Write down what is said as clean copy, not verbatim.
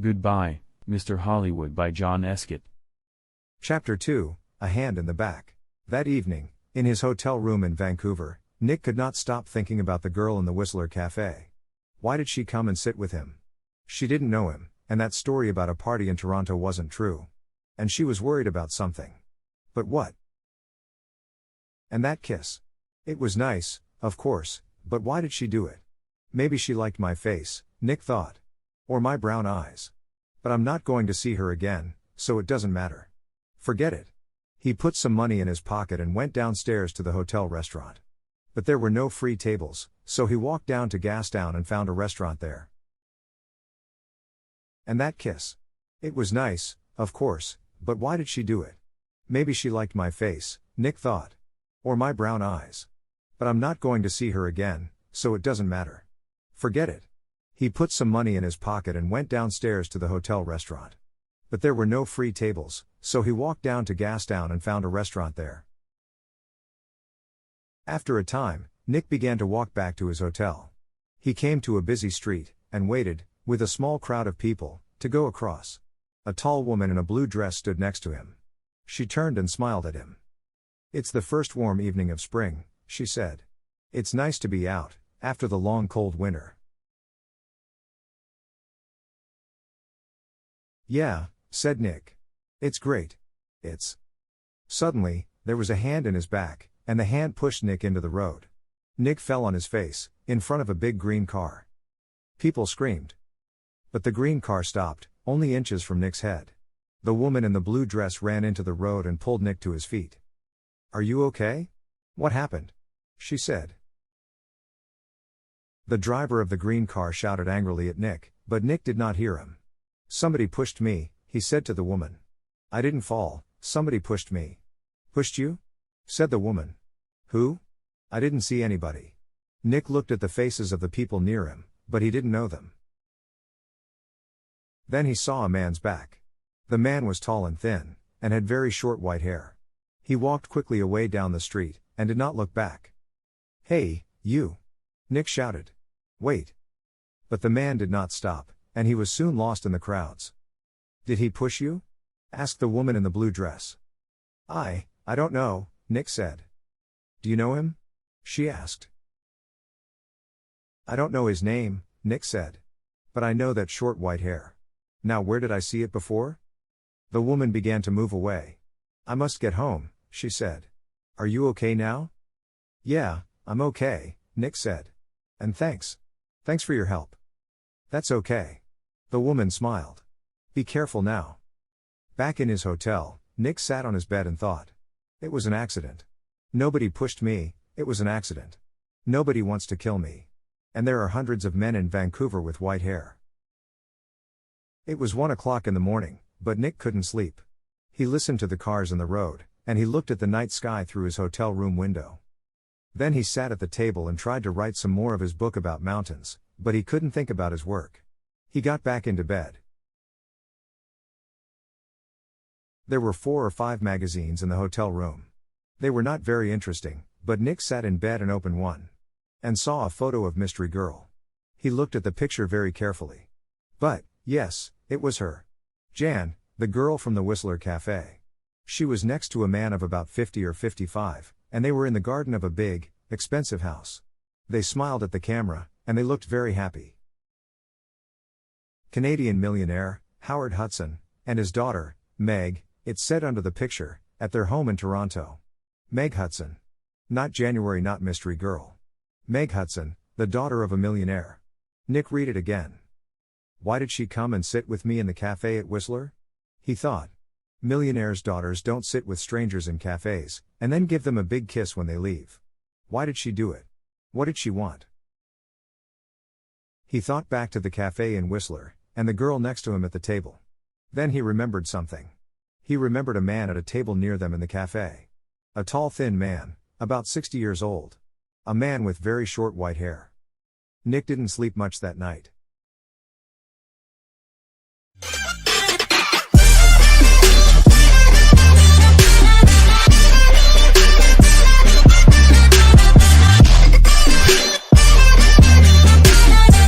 Goodbye, Mr. Hollywood by John Escott. Chapter 2, A Hand in the Back. That evening, in his hotel room in Vancouver, Nick could not stop thinking about the girl in the Whistler Cafe. Why did she come and sit with him? She didn't know him, and that story about a party in Toronto wasn't true. And she was worried about something. But what? And that kiss. It was nice, of course, but why did she do it? Maybe she liked my face, Nick thought. Or my brown eyes. But I'm not going to see her again, so it doesn't matter. Forget it. He put some money in his pocket and went downstairs to the hotel restaurant. But there were no free tables, so he walked down to Gastown and found a restaurant there. And that kiss. It was nice, of course, but why did she do it? Maybe she liked my face, Nick thought. Or my brown eyes. But I'm not going to see her again, so it doesn't matter. Forget it. He put some money in his pocket and went downstairs to the hotel restaurant. But there were no free tables, so he walked down to Gastown and found a restaurant there. After a time, Nick began to walk back to his hotel. He came to a busy street, and waited, with a small crowd of people, to go across. A tall woman in a blue dress stood next to him. She turned and smiled at him. "It's the first warm evening of spring," she said. "It's nice to be out, after the long cold winter." "Yeah," said Nick. "It's great. It's..." Suddenly, there was a hand in his back, and the hand pushed Nick into the road. Nick fell on his face, in front of a big green car. People screamed. But the green car stopped, only inches from Nick's head. The woman in the blue dress ran into the road and pulled Nick to his feet. "Are you okay? What happened?" she said. The driver of the green car shouted angrily at Nick, but Nick did not hear him. "Somebody pushed me," he said to the woman. "I didn't fall, somebody pushed me." "Pushed you?" said the woman. "Who? I didn't see anybody." Nick looked at the faces of the people near him, but he didn't know them. Then he saw a man's back. The man was tall and thin, and had very short white hair. He walked quickly away down the street, and did not look back. "Hey, you!" Nick shouted. "Wait!" But the man did not stop, and he was soon lost in the crowds. "Did he push you?" asked the woman in the blue dress. I don't know," Nick said. "Do you know him?" she asked. "I don't know his name," Nick said. "But I know that short white hair. Now where did I see it before?" The woman began to move away. "I must get home," she said. "Are you okay now?" "Yeah, I'm okay," Nick said. "And thanks. Thanks for your help." "That's okay." The woman smiled. "Be careful now." Back in his hotel, Nick sat on his bed and thought. It was an accident. Nobody pushed me, it was an accident. Nobody wants to kill me. And there are hundreds of men in Vancouver with white hair. It was 1 o'clock in the morning, but Nick couldn't sleep. He listened to the cars on the road, and he looked at the night sky through his hotel room window. Then he sat at the table and tried to write some more of his book about mountains, but he couldn't think about his work. He got back into bed. There were 4 or 5 magazines in the hotel room. They were not very interesting, but Nick sat in bed and opened one. And saw a photo of Mystery Girl. He looked at the picture very carefully. But, yes, it was her. Jan, the girl from the Whistler Cafe. She was next to a man of about 50 or 55, and they were in the garden of a big, expensive house. They smiled at the camera, and they looked very happy. Canadian millionaire, Howard Hudson, and his daughter, Meg, it said under the picture, at their home in Toronto. Meg Hudson. Not January, not Mystery Girl. Meg Hudson, the daughter of a millionaire. Nick read it again. Why did she come and sit with me in the cafe at Whistler? He thought. Millionaires' daughters don't sit with strangers in cafes, and then give them a big kiss when they leave. Why did she do it? What did she want? He thought back to the cafe in Whistler, and the girl next to him at the table. Then he remembered something. He remembered a man at a table near them in the cafe. A tall thin man, about 60 years old. A man with very short white hair. Nick didn't sleep much that night.